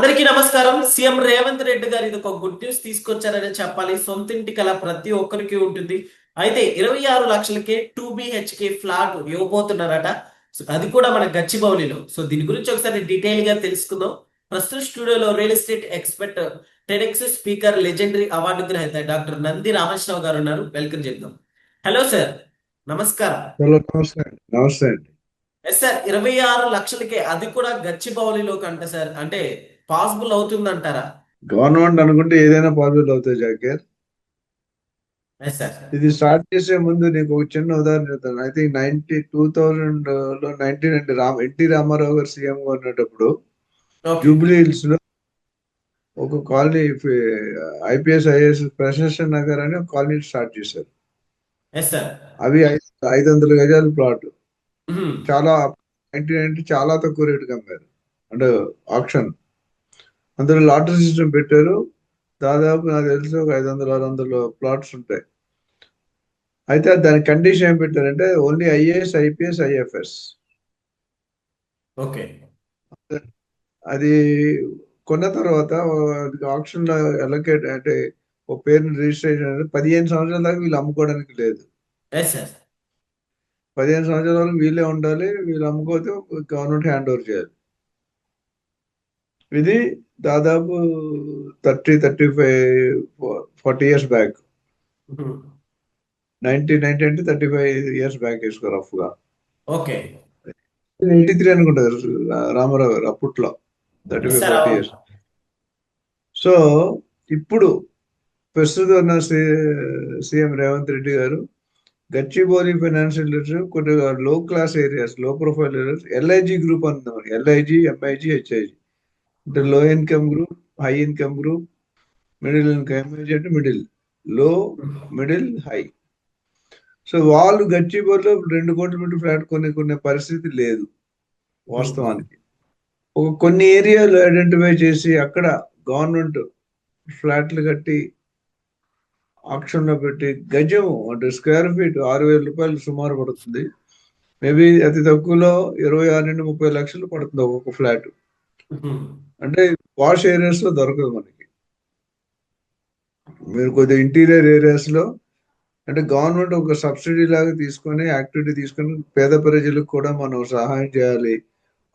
అందరికీ నమస్కారం. సీఎం రేవంత్ రెడ్డి గారు ఇది ఒక గుడ్ న్యూస్ తీసుకొచ్చారని చెప్పాలి. సొంతింటి కల ప్రతి ఒక్కరికి ఉంటుంది. అయితే 26 లక్షలకే 2 BHK ఫ్లాట్ ఇవ్వబోతున్నారట. అది కూడా మన గచ్చిబౌలిలో. సో దీని గురించి ఒకసారి డీటెయిల్ గా తెలుసుకుందాం. ప్రస్తుత స్టూడియోలో real estate expert, TEDx speaker, legendary award గ్రహీత డాక్టర్ నంది రామకృష్ణరావు గారు ఉన్నారు. వెల్కమ్ చెప్దాం. హలో సార్, నమస్కారం. హలో, నమస్తే అండి. నమస్తే అండి. ఎస్ సార్, 26 లక్షలకే, అది కూడా గచ్చిబౌలిలో కంట సార్, అంటే పాసిబుల్ అవుతుందంటారా? గవర్నమెంట్ అనుకుంటే ఏదైనా పాసిబుల్ అవుతుంది జాకీర్. Yes sir. ఇది స్టార్ట్ చేసే ముందు నీకు ఒక చిన్న ఉదాహరణ చెప్తాను. ఐ థింక్ 2000 లో 19 అంటే ఎన్టీ రామారావు గారు సీఎం గా ఉన్నప్పుడు ఓకే. జూబ్లీ హిల్స్ లో ఒక colony, IPS IAS Prashasan Nagar అని ఒక కాలనీ స్టార్ట్ చేశారు. Yes sir. అవి 500 గజాల ప్లాట్. మ్మ్. చాలా 1990 చాలా తక్కువ రేటుకి అమ్మారు. అంటే ఆప్షన్, అందులో లాటరీ సిస్టమ్ పెట్టారు. దాదాపు నాకు తెలిసి ఒక 500-600 ప్లాట్స్ ఉంటాయి. అయితే దాని కండిషన్ ఏం పెట్టారంటే only IAS IPS IFS. Okay. అది కొన్న తర్వాత ఆప్షన్ లో అలొకేట్ అంటే ఒక పేరుని రిజిస్ట్రేషన్ అనేది 15 సంవత్సరాల దాకా వీళ్ళు అమ్ముకోవడానికి లేదు. Yes sir. 15 సంవత్సరాల వరకు వీళ్ళే ఉండాలి. వీళ్ళు అమ్ముకోతే గవర్నమెంట్ హ్యాండ్ ఓవర్ చేయాలి. ఇది దాదాపు 35 40 ఇయర్స్ బ్యాక్. మ్మ్. 1990 అంటే 35 ఇయర్స్ బ్యాక్ వేసుకో రఫ్ గా. ఓకే. 83 అనుకుంటారు రామారావు గారు అప్పట్లో. Thirty yes five sir, forty అవును. ఇయర్స్ సో ఇప్పుడు ప్రస్తుతం ఉన్న సీఎం రేవంత్ రెడ్డి గారు గచ్చిబౌలి ఫైనాన్షియల్ డిస్ట్రిక్ట్ కొద్దిగా లో క్లాస్ ఏరియాస్, లో ప్రొఫైల్ ఏరియాస్, LIG గ్రూప్ అంటున్నాం. LIG, MIG, HIG అంటే మ్మ్. లో income group, high income group, middle income. MIG అంటే మిడిల్, లో, మిడిల్, హై. సో వాళ్ళు గచ్చిబౌలిలో 2 కోట్ల పెట్టి ఫ్లాట్ కొనే పరిస్థితి లేదు మ్మ్. వాస్తవానికి. కొన్ని ఏరియాలు ఐడెంటిఫై చేసి అక్కడ గవర్నమెంట్ ఫ్లాట్లు కట్టి ఆక్షన్ లో పెట్టి గజం అంటే స్క్వేర్ ఫీట్ 6,000 రూపాయలు సుమారు పడుతుంది. మేబీ అతి తక్కువలో 26 నుండి 30 లక్షలు పడుతుంది ఒక్కొక్క ఫ్లాట్. మ్మ్. అంటే వాష్ ఏరియాస్ లో దొరకదు మనకి. మీరు కొద్దిగా ఇంటీరియర్ ఏరియాస్ లో అంటే గవర్నమెంట్ ఒక సబ్సిడీ లాగా తీసుకొని, యాక్టివిటీ తీసుకొని పేద ప్రజలకు కూడా మనం సహాయం చేయాలి.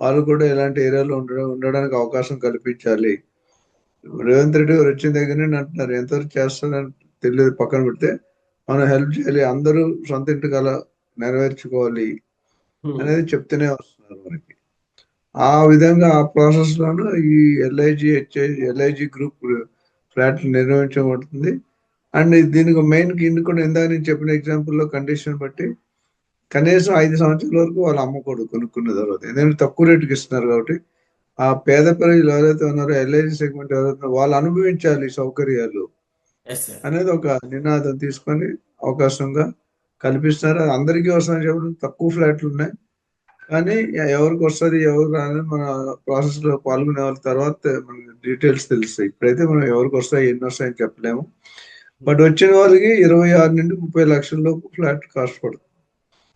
వాళ్ళు కూడా ఇలాంటి ఏరియాలో ఉండడానికి అవకాశం కల్పించాలి. రేవంత్ రెడ్డి గారు వచ్చిన దగ్గర నుండి అంటున్నారు, ఎంతవరకు చేస్తారని తెలియదు పక్కన పెడితే, మనం హెల్ప్ చేయాలి, అందరూ సొంత ఇంటి కల నెరవేర్చుకోవాలి మ్మ్. అనేది చెప్తూనే వస్తున్నారు మనకి. ఆ విధంగా ఆ ప్రాసెస్ లోను ఈ LIG గ్రూప్ ఫ్లాట్లు నిర్వహించబడుతుంది. అండ్ దీనికి మెయిన్ కింద కూడా ఇందాక నేను చెప్పిన ఎగ్జాంపుల్ లో కండిషన్ బట్టి కనీసం 5 సంవత్సరాల వరకు వాళ్ళు అమ్మకూడదు కొనుక్కున్న తర్వాత. ఎందుకంటే తక్కువ రేటుకి ఇస్తున్నారు కాబట్టి ఆ పేద ప్రజలు ఎవరైతే ఉన్నారో, LIG సెగ్మెంట్ ఎవరైతే ఉన్నారో వాళ్ళు అనుభవించాలి ఈ సౌకర్యాలు ఎస్ సార్. అనేది ఒక నినాదం తీసుకొని అవకాశంగా కల్పిస్తున్నారు. అది అందరికీ వస్తుందని చెప్పడం, తక్కువ ఫ్లాట్లు ఉన్నాయి కానీ ఎవరికి వస్తుంది ఎవరు రాని మన ప్రాసెస్ లో పాల్గొనే వాళ్ళ తర్వాత మనకి డీటెయిల్స్ తెలుస్తాయి. ఇప్పుడైతే మనం ఎవరికి వస్తాయి ఎన్ని వస్తాయని చెప్పలేము. బట్ వచ్చిన వాళ్ళకి 26 నుండి 30 లక్షల లోపు ఫ్లాట్ కాస్ట్ పడుతుంది.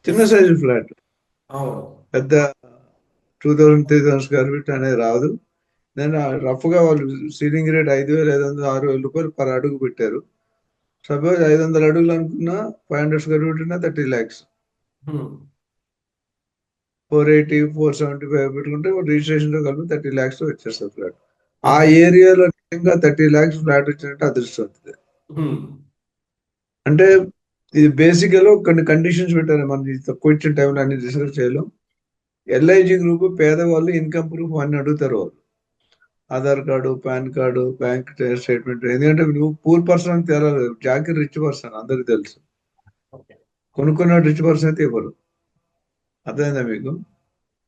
చిన్న ఎస్. సైజు ఫ్లాట్, అవును. పెద్ద 2000-3000 స్క్వేర్ ఫీట్ అనేది రాదు. నేను రఫ్ గా వాళ్ళు సీలింగ్ రేట్ 5,500-6,000 రూపాయలు పర్ అడుగు పెట్టారు. సపోజ్ 500 అడుగులు అనుకున్నా 500 స్క్వేర్ ఫీట్ ఉన్నా 30 lakhs. మ్మ్. 480-475 పెట్టుకుంటే రిజిస్ట్రేషన్ లో కలిపి 30 lakhs వచ్చేస్తుంది ఫ్లాట్. ఆ ఓకే. ఏరియాలో నిజంగా 30 lakhs ఫ్లాట్ వచ్చినట్టు అదృష్టం. మ్మ్. అంటే ఇది బేసిక్ గా కొన్ని కండిషన్స్ పెట్టారు. మనం ఇది తక్కువ ఇచ్చిన టైంలో అన్ని రిసర్చ్ చేయలేం. LIG గ్రూప్ పేదవాళ్ళు ఇన్కమ్ ప్రూఫ్ అన్ని అడుగుతారు వాళ్ళు. Aadhaar card, PAN card, bank statement. ఎందుకంటే నువ్వు పూర్ పర్సన్ తేలాలి, జాకీ రిచ్ పర్సన్ అందరికి తెలుసు. ఓకే. కొనుక్కున్న రిచ్ పర్సన్ అయితే ఇవ్వరు. అర్థమైందా మీకు?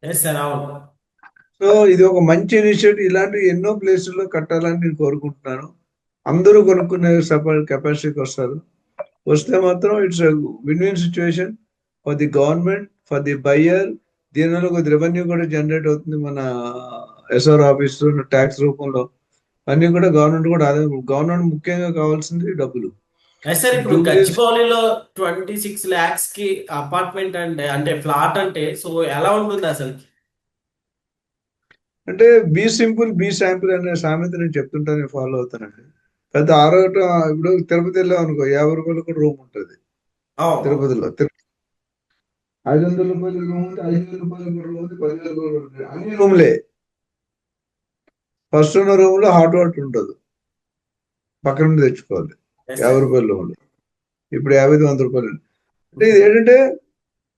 ఎస్ సార్, అవును. సో ఇది ఒక మంచి ఇనిషియేటివ్. ఇలాంటి ఎన్నో ప్లేసుల్లో కట్టాలని నేను కోరుకుంటున్నాను. అందరూ కొనుక్కునే కెపాసిటీకి వస్తారు. వస్తే మాత్రం it's win win situation for the government, for the buyer. దీనివల్ల కొద్ది రెవెన్యూ కూడా జనరేట్ అవుతుంది. మన SR ఆఫీస్ ట్యాక్స్ రూపంలో అన్ని కూడా గవర్నమెంట్ కూడా ఆదాయం. గవర్నమెంట్ ముఖ్యంగా కావాల్సింది డబ్బులు. ఎస్ సార్, ఇప్పుడు జూబ్లీస్ గచ్చిబౌలిలో 26 lakhs కి అపార్ట్మెంట్ అంటే, అంటే ఫ్లాట్ అంటే, సో ఎలా ఉంటుంది అసలు? అంటే బీ సింపుల్ బీ శాంపుల్ అనే సామెత నేను చెప్తుంటాను, ఫాలో అవుతానండి. పెద్ద ఆరోగ్యం. ఇప్పుడు తిరుపతి వెళ్ళాం అనుకో, 50 రూపాయలు కూడా రూమ్ ఉంటుంది అవును. తిరుపతిలో. 500 రూపాయలు రూమ్ ఉంది, 5,000 రూపాయలు రూమ్ ఉంది, 10,000 రూపాయలు ఉంటుంది. అన్ని రూమ్లే. ఫస్ట్ ఉన్న రూమ్ లో హాట్ వాటర్ ఉండదు, పక్కన నుండి తెచ్చుకోవాలి. Yes sir. 50 రూపాయల రూమ్ లో ఇప్పుడు 50-100 రూపాయలు. అంటే ఇది ఏంటంటే,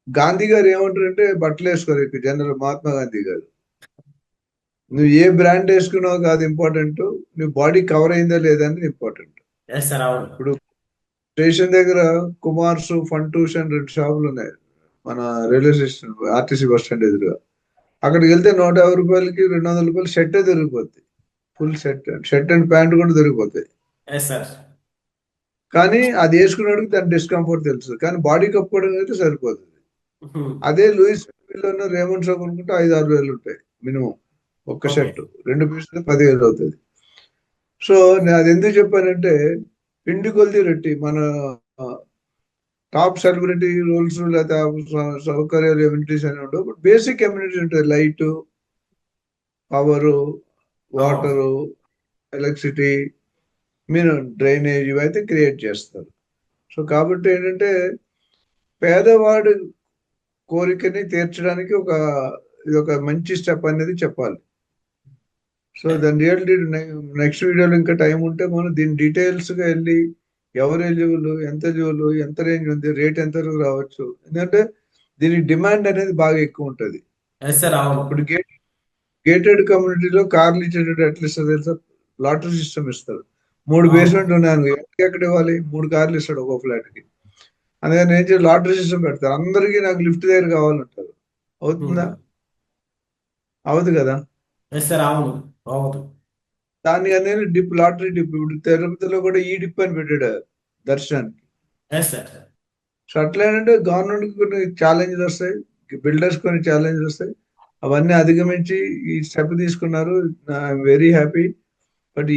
గాంధీ గారు ఏమంటారంటే బట్టలు వేసుకోరు ఇక్కడ జనరల్. మహాత్మా గాంధీ గారు, నువ్వు ఏ బ్రాండ్ వేసుకున్నావు కాదు ఇంపార్టెంట్, నువ్వు బాడీ కవర్ అయిందా లేదా అనేది ఇంపార్టెంట్. Yes sir. అవును. ఇప్పుడు స్టేషన్ దగ్గర కుమార్స్ ఫన్ టూస్ అని 2 షాపులు ఉన్నాయి మన railway station, RTC bus stand ఎదురుగా. అక్కడికి వెళ్తే 150 రూపాయలకి 200 రూపాయలు షర్టే దొరికిపోద్ది. ఫుల్ షర్ట్ అండ్ ప్యాంట్ కూడా దొరికిపోతాయి. Yes sir. కానీ అది వేసుకున్నప్పుడు దాని డిస్కంఫర్ట్ తెలుసు, కానీ బాడీ కప్పుకోవడం అయితే సరిపోతుంది. హ్మ్. అదే లూయిస్ లో రేమండ్ షాప్ అనుకుంటే 5-6 వేలు ఉంటాయి మినిమం. ఒక్క ఓకే. షర్ట్ 2 పీసులు 10,000 అవుతుంది. సో నేను అది ఎందుకు చెప్పానంటే, పిండి కొలిది రెట్టి మన టాప్ సెలబ్రిటీ రోల్స్ లేదా సౌకర్యాలు ఎమ్యూనిటీస్ అని ఉండవు, బట్ బేసిక్ ఎమ్యూనిటీస్ ఉంటాయి. లైట్, పవరు, అవును. వాటరు, ఎలక్ట్రిసిటీ, మీరు డ్రైనేజ్ ఇవైతే క్రియేట్ చేస్తారు. సో కాబట్టి ఏంటంటే, పేదవాడి కోరికని తీర్చడానికి ఇది ఒక మంచి స్టెప్ అనేది చెప్పాలి. సో దాని రియల్ నెక్స్ట్ వీడియోలో ఇంకా టైం ఉంటే మనం దీని డీటెయిల్స్ గా వెళ్ళి, ఎవరు ఎలిజిబుల్, ఎంత ఎలిజిబుల్, ఎంత రేంజ్ ఉంది, రేట్ ఎంత వరకు రావచ్చు. ఎందుకంటే దీని డిమాండ్ అనేది బాగా ఎక్కువ ఉంటుంది. Yes sir. అవును. ఇప్పుడు గేటెడ్ కమ్యూనిటీలో కార్లు ఇచ్చేటట్టు ఎట్లా ఇస్తారు తెలుసా? లాటరీ సిస్టమ్ ఇస్తారు. 3 అవును. బేస్మెంట్ ఉన్నాయి, ఎక్కడ ఇవ్వాలి? 3 కార్లు ఇస్తాడు ఒక ఫ్లాట్ కి. అందుకని ఏం చేయాలి, లాటరీ సిస్టమ్ పెడతారు. అందరికీ నాకు లిఫ్ట్ దగ్గర కావాలంటారు. అవుతుందా? అవదు కదా. Yes sir. అవును. అవును. దాన్ని అనేది డిప్, లాటరీ డిప్. ఇప్పుడు తిరుపతిలో కూడా ఈ డిప్ అని పెట్టాడు దర్శనానికి. Yes sir. సో అట్లా ఏంటంటే గవర్నమెంట్ కొన్ని ఛాలెంజ్లు వస్తాయి, బిల్డర్స్ కొన్ని ఛాలెంజ్లు వస్తాయి. అవన్నీ అధిగమించి ఈ స్టెప్ తీసుకున్నారు. I'm very happy. బట్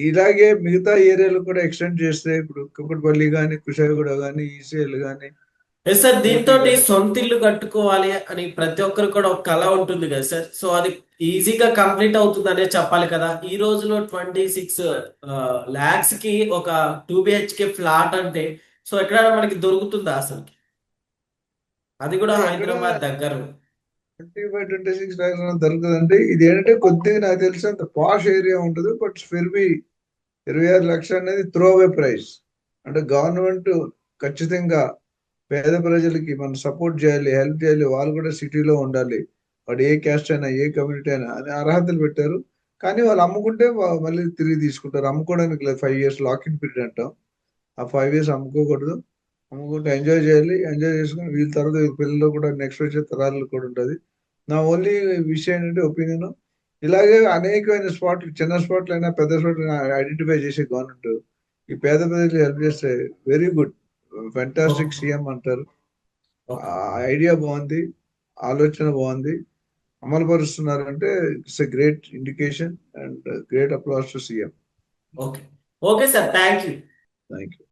ఇలాగే మిగతా ఏరియాలు కూడా ఎక్స్టెండ్ చేస్తే, ఇప్పుడు కుక్కట్పల్లి కానీ, కుషాయిగూడ కానీ, ఈసీఎల్ కానీ, ఎస్ సార్. దీంతో ఊటీ కానీ. సొంత ఇల్లు కట్టుకోవాలి అని ప్రతి ఒక్కరు కూడా ఒక కళ ఉంటుంది కదా సార్. సో అది ఈజీగా కంప్లీట్ అవుతుంది అనే చెప్పాలి కదా. ఈ రోజులో 26 lakhs కి ఒక 2 BHK ఫ్లాట్ అంటే సో ఎక్కడైనా మనకి దొరుకుతుందా అసలు? అది కూడా అంటే ఎక్కడ హైదరాబాద్ దగ్గర. 25-26 lakhs దొరుకుతుందంటే, ఇది ఏంటంటే కొద్దిగా నాకు తెలిసి అంత పాష్ ఏరియా ఉంటుంది. బట్ ఫిర్బీ 26 లక్షలు అనేది త్రో అవే ప్రైస్. అంటే గవర్నమెంట్ ఖచ్చితంగా పేద ప్రజలకి మనం సపోర్ట్ చేయాలి, హెల్ప్ చేయాలి. వాళ్ళు కూడా సిటీలో ఉండాలి, వాడు ఏ క్యాస్ట్ అయినా, ఏ కమ్యూనిటీ అయినా అని అర్హతలు పెట్టారు. కానీ వాళ్ళు అమ్ముకుంటే మళ్ళీ తిరిగి తీసుకుంటారు. అమ్ముకోవడానికి లేదు, 5 years లాక్-ఇన్ పీరియడ్ అంటాం. ఆ 5 years అమ్ముకోకూడదు. అమ్ముకుంటే ఎంజాయ్ చేయాలి. ఎంజాయ్ చేసుకుని వీళ్ళ తర్వాత వీళ్ళ పిల్లలు కూడా, నెక్స్ట్ వచ్చే తరాలు కూడా ఉంటుంది. నా ఓన్లీ విషయం ఏంటంటే, ఒపీనియన్, ఇలాగే అనేకమైన స్పాట్లు, చిన్న స్పాట్లు అయినా పెద్ద స్పాట్లు ఐడెంటిఫై చేసే గవర్నమెంట్ ఈ పేద ప్రజలు హెల్ప్ చేస్తే వెరీ గుడ్. ఫెంటాస్టిక్ సీఎం అంటారు. ఆ ఐడియా బాగుంది, ఆలోచన బాగుంది, అమలు పరుస్తున్నారంటే it's a great indication and great applause to CM. Okay. Okay sir. Thank you. Thank you.